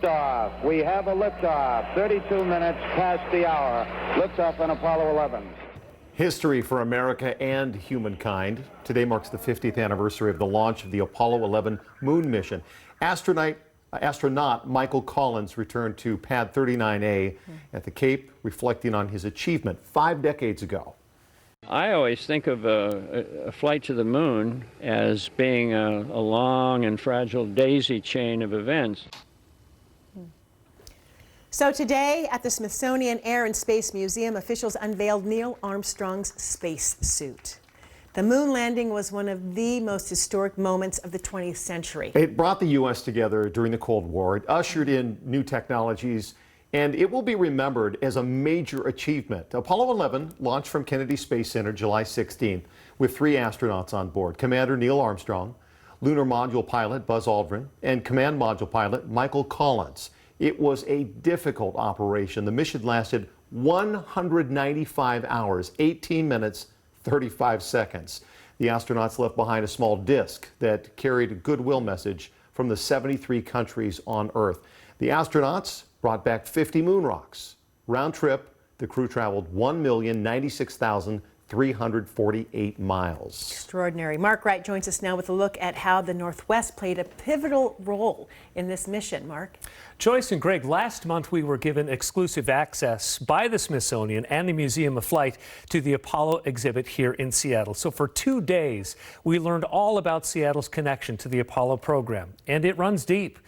Liftoff. We have a liftoff. 32 minutes past the hour. Liftoff on Apollo 11. History for America and humankind. Today marks the 50th anniversary of the launch of the Apollo 11 moon mission. Astronaut Michael Collins returned to Pad 39A at the Cape, reflecting on his achievement 5 decades ago. I always think of a flight to the moon as being a long and fragile daisy chain of events. So today at the Smithsonian Air and Space Museum, officials unveiled Neil Armstrong's space suit. The moon landing was one of the most historic moments of the 20th century. It brought the U.S. together during the Cold War. It ushered in new technologies, and it will be remembered as a major achievement. Apollo 11 launched from Kennedy Space Center July 16th with 3 astronauts on board: Commander Neil Armstrong, Lunar Module pilot Buzz Aldrin, and Command Module pilot Michael Collins. It was a difficult operation. The mission lasted 195 hours, 18 minutes, 35 seconds. The astronauts left behind a small disc that carried a goodwill message from the 73 countries on Earth. The astronauts brought back 50 moon rocks. Round trip, the crew traveled 1,096,348 miles. Extraordinary. Mark Wright joins us now with a look at how the Northwest played a pivotal role in this mission. Mark? Joyce and Greg, last month we were given exclusive access by the Smithsonian and the Museum of Flight to the Apollo exhibit here in Seattle. So for 2 days, we learned all about Seattle's connection to the Apollo program, and it runs deep.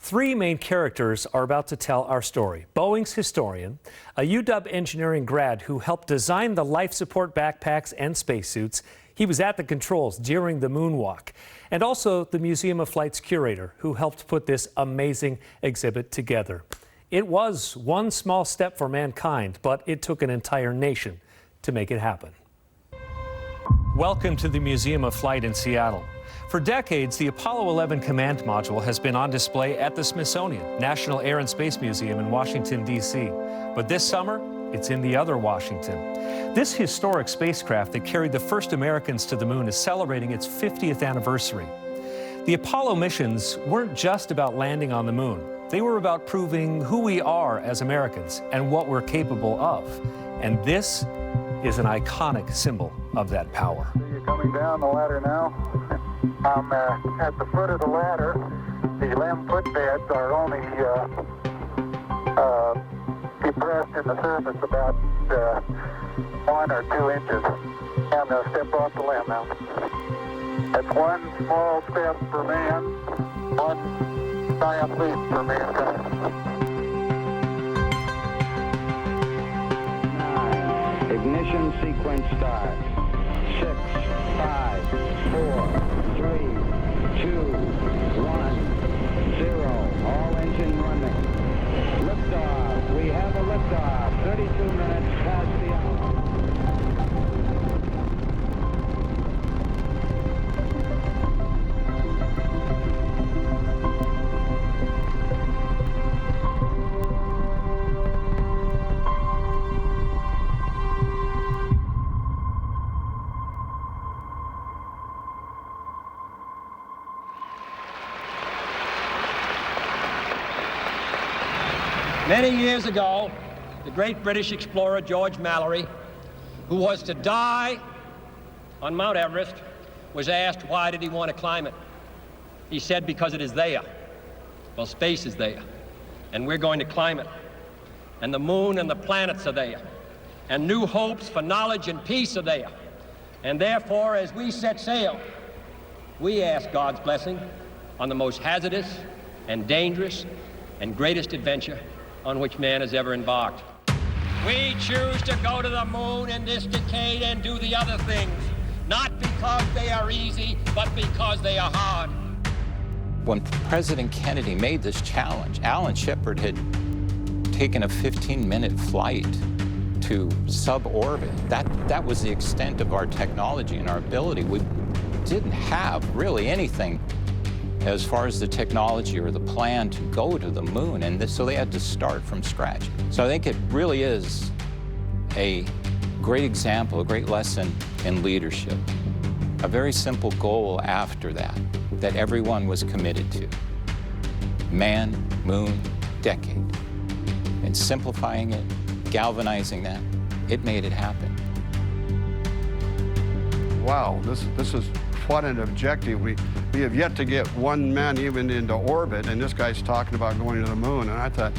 3 main characters are about to tell our story. Boeing's historian, a UW engineering grad who helped design the life support backpacks and spacesuits. He was at the controls during the moonwalk. And also the Museum of Flight's curator, who helped put this amazing exhibit together. It was one small step for mankind, but it took an entire nation to make it happen. Welcome to the Museum of Flight in Seattle. For decades, the Apollo 11 command module has been on display at the Smithsonian National Air and Space Museum in Washington, D.C. But this summer, it's in the other Washington. This historic spacecraft that carried the first Americans to the moon is celebrating its 50th anniversary. The Apollo missions weren't just about landing on the moon. They were about proving who we are as Americans and what we're capable of. And this is an iconic symbol of that power. You're coming down the ladder now. I'm at the foot of the ladder. The LEM footbeds are only depressed in the surface about 1 or 2 inches. I'm going to step off the LEM now. That's one small step for man, one giant leap for mankind. 9. Ignition sequence start. 6, 5, 4, 3, 2, 1, 0. All engine running. Liftoff. We have a liftoff. 32 minutes past the hour. Many years ago, the great British explorer George Mallory, who was to die on Mount Everest, was asked why did he want to climb it. He said, because it is there. Well, space is there, and we're going to climb it. And the moon and the planets are there, and new hopes for knowledge and peace are there. And therefore, as we set sail, we ask God's blessing on the most hazardous and dangerous and greatest adventure on which man has ever embarked. We choose to go to the moon in this decade and do the other things, not because they are easy, but because they are hard. When President Kennedy made this challenge, Alan Shepard had taken a 15-minute flight to suborbit. That was the extent of our technology and our ability. We didn't have really anything as far as the technology or the plan to go to the moon, and so they had to start from scratch. So I think it really is a great example, a great lesson in leadership. A very simple goal after that everyone was committed to. Man, moon, decade. And simplifying it, galvanizing that, it made it happen. Wow, this is what an objective. We have yet to get one man even into orbit, and this guy's talking about going to the moon, and I thought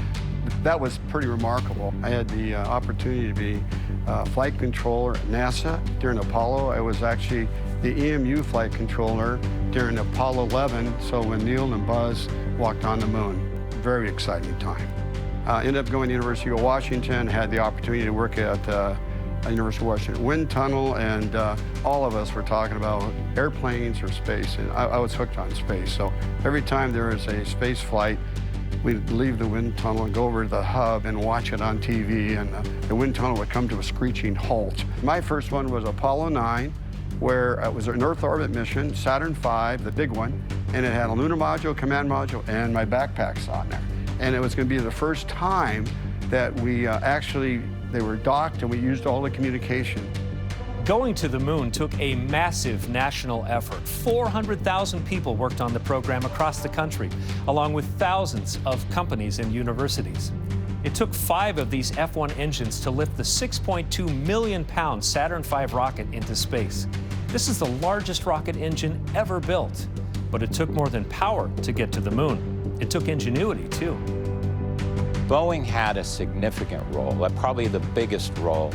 that was pretty remarkable. I had the opportunity to be flight controller at NASA during Apollo. I was actually the EMU flight controller during Apollo 11, so when Neil and Buzz walked on the moon. Very exciting time. Ended up going to the University of Washington, had the opportunity to work at University of Washington wind tunnel, and all of us were talking about airplanes or space, and I was hooked on space. So every time there was a space flight, we'd leave the wind tunnel and go over to the hub and watch it on TV, and the wind tunnel would come to a screeching halt. My first one was Apollo 9, where it was an Earth orbit mission, Saturn V, the big one, and it had a lunar module, command module, and my backpacks on there. And it was going to be the first time that we they were docked and we used all the communication. Going to the moon took a massive national effort. 400,000 people worked on the program across the country, along with thousands of companies and universities. It took 5 of these F-1 engines to lift the 6.2 million pound Saturn V rocket into space. This is the largest rocket engine ever built, but it took more than power to get to the moon. It took ingenuity, too. Boeing had a significant role, probably the biggest role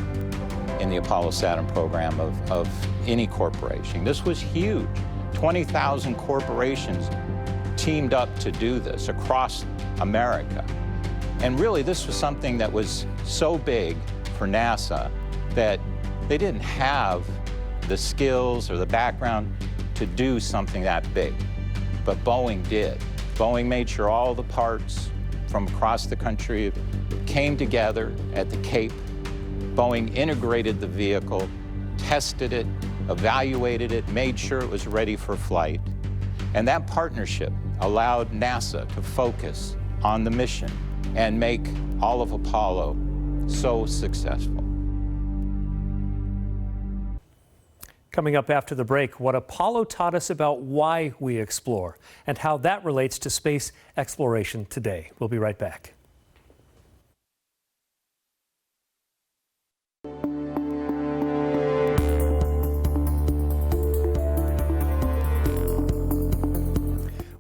in the Apollo-Saturn program of any corporation. This was huge. 20,000 corporations teamed up to do this across America. And really, this was something that was so big for NASA that they didn't have the skills or the background to do something that big. But Boeing did. Boeing made sure all the parts from across the country came together at the Cape. Boeing integrated the vehicle, tested it, evaluated it, made sure it was ready for flight. And that partnership allowed NASA to focus on the mission and make all of Apollo so successful. Coming up after the break, what Apollo taught us about why we explore and how that relates to space exploration today. We'll be right back.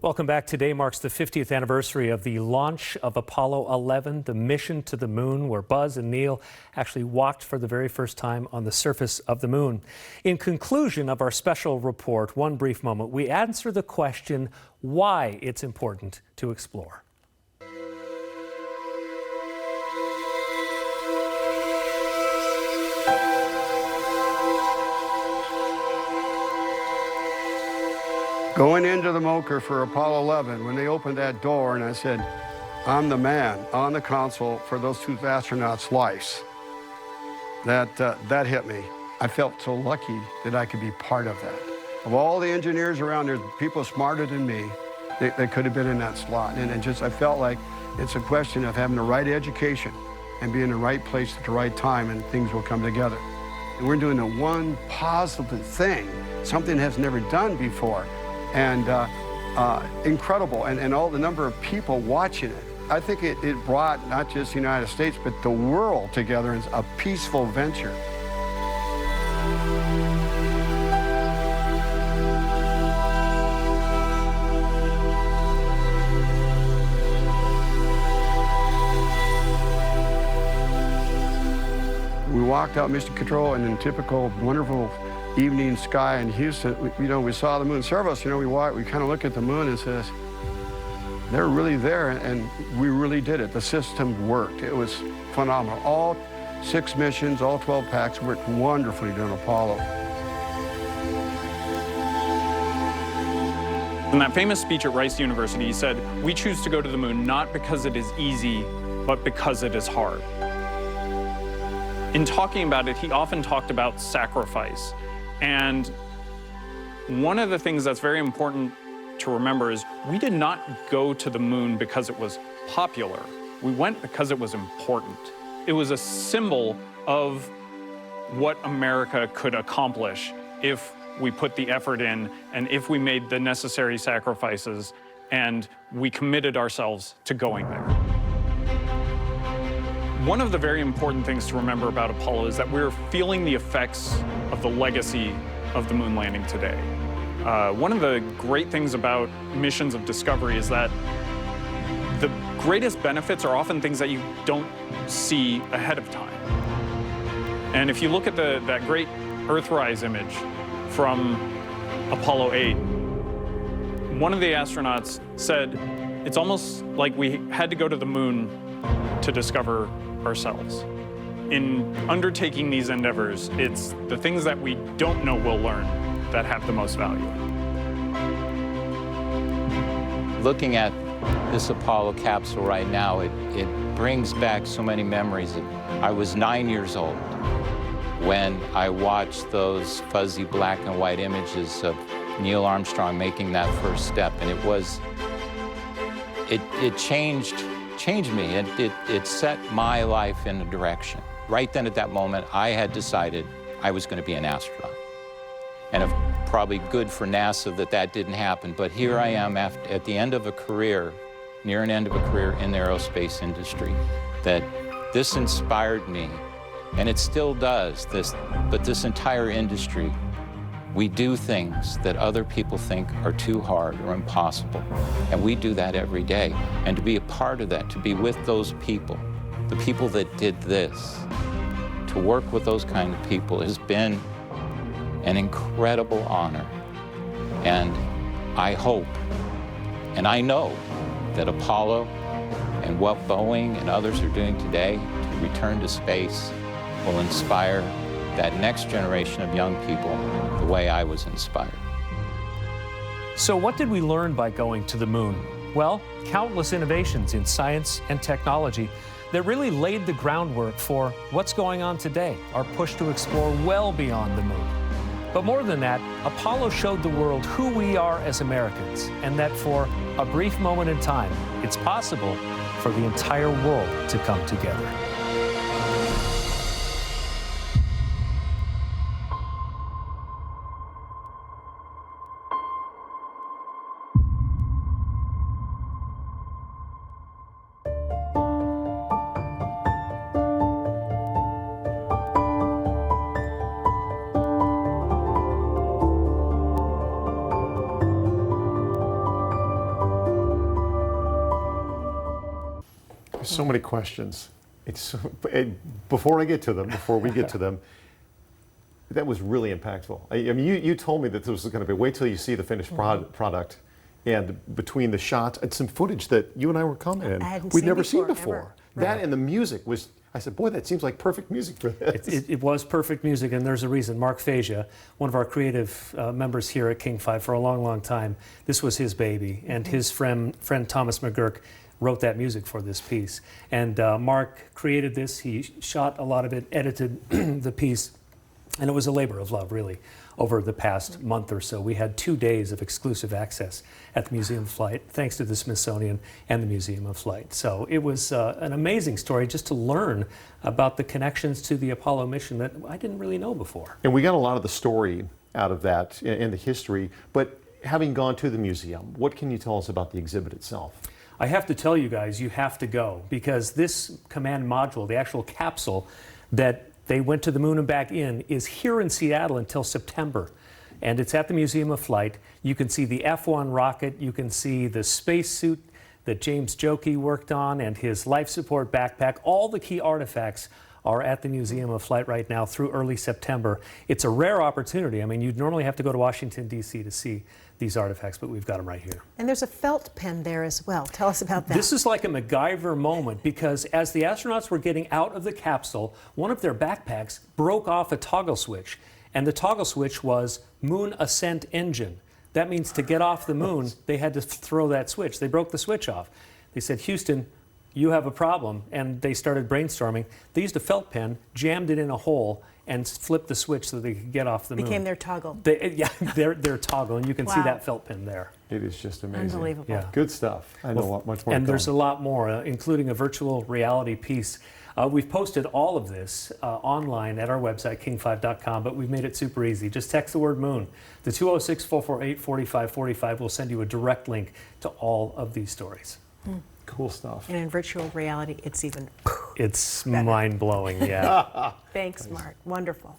Welcome back. Today marks the 50th anniversary of the launch of Apollo 11, the mission to the moon, where Buzz and Neil actually walked for the very first time on the surface of the moon. In conclusion of our special report, One Brief Moment, we answer the question why it's important to explore. Going into the MOCR for Apollo 11, when they opened that door and I said, I'm the man on the console for those 2 astronauts' lives, that hit me. I felt so lucky that I could be part of that. Of all the engineers around there, people smarter than me, they could have been in that slot. And I felt like it's a question of having the right education and being in the right place at the right time, and things will come together. And we're doing the one positive thing, something has never done before. And incredible, and all the number of people watching it. I think it brought not just the United States, but the world together in a peaceful venture. We walked out Mission Control, and in typical wonderful evening sky in Houston, we saw the moon. Several of us, we kind of look at the moon and says, they're really there, and we really did it. The system worked. It was phenomenal. All 6 missions, all 12 packs worked wonderfully during Apollo. In that famous speech at Rice University, he said, "We choose to go to the moon not because it is easy, but because it is hard." In talking about it, he often talked about sacrifice. And one of the things that's very important to remember is we did not go to the moon because it was popular. We went because it was important. It was a symbol of what America could accomplish if we put the effort in and if we made the necessary sacrifices and we committed ourselves to going there. One of the very important things to remember about Apollo is that we're feeling the effects of the legacy of the moon landing today. One of the great things about missions of discovery is that the greatest benefits are often things that you don't see ahead of time. And if you look at that great Earthrise image from Apollo 8, one of the astronauts said, it's almost like we had to go to the moon to discover ourselves. In undertaking these endeavors, it's the things that we don't know we'll learn that have the most value. Looking at this Apollo capsule right now, it brings back so many memories. I was 9 years old when I watched those fuzzy black and white images of Neil Armstrong making that first step, and it changed me. It set my life in a direction. Right then at that moment, I had decided I was going to be an astronaut. And probably good for NASA that didn't happen, but here I am at the end of a career, near an end of a career in the aerospace industry, that this inspired me, and it still does, but this entire industry, we do things that other people think are too hard or impossible, and we do that every day. And to be a part of that, to be with those people, the people that did this, to work with those kind of people has been an incredible honor. And I hope, and I know, that Apollo and what Boeing and others are doing today to return to space will inspire that next generation of young people the way I was inspired. So what did we learn by going to the moon? Well, countless innovations in science and technology that really laid the groundwork for what's going on today, our push to explore well beyond the moon. But more than that, Apollo showed the world who we are as Americans, and that for a brief moment in time, it's possible for the entire world to come together. So many questions. Before we get to them, that was really impactful. I mean, you told me that this was going to be, wait till you see the finished product, and between the shots and some footage that you and I were commenting, we'd never seen before. That and the music was, I said, boy, that seems like perfect music for this. It was perfect music, and there's a reason. Mark Fasia, one of our creative members here at King 5 for a long, long time, this was his baby, and his friend Thomas McGurk wrote that music for this piece. And Mark created this, he shot a lot of it, edited the piece, and it was a labor of love, really, over the past month or so. We had 2 days of exclusive access at the Museum of Flight, thanks to the Smithsonian and the Museum of Flight. So it was an amazing story just to learn about the connections to the Apollo mission that I didn't really know before. And we got a lot of the story out of that and the history, but having gone to the museum, what can you tell us about the exhibit itself? I have to tell you guys, you have to go, because this command module, the actual capsule that they went to the moon and back in, is here in Seattle until September. And it's at the Museum of Flight. You can see the F-1 rocket, you can see the spacesuit that James Joki worked on and his life support backpack. All the key artifacts are at the Museum of Flight right now through early September. It's a rare opportunity. I mean, you'd normally have to go to Washington, D.C. to see these artifacts, but we've got them right here. And there's a felt pen there as well. Tell us about that. This is like a MacGyver moment, because as the astronauts were getting out of the capsule, one of their backpacks broke off a toggle switch, and the toggle switch was Moon Ascent Engine. That means to get off the moon, they had to throw that switch. They broke the switch off. They said, Houston, you have a problem, and they started brainstorming. They used a felt pen, jammed it in a hole, and flipped the switch so they could get off the moon. Became their toggle. Their toggle, and you can see that felt pen there. It is just amazing. Unbelievable. Yeah. Good stuff. I know much more. And there's a lot more, including a virtual reality piece. We've posted all of this online at our website, king5.com, but we've made it super easy. Just text the word moon. The 206-448-4545 will send you a direct link to all of these stories. Cool stuff. And in virtual reality, it's even It's mind-blowing, yeah. Thanks, Mark. Wonderful.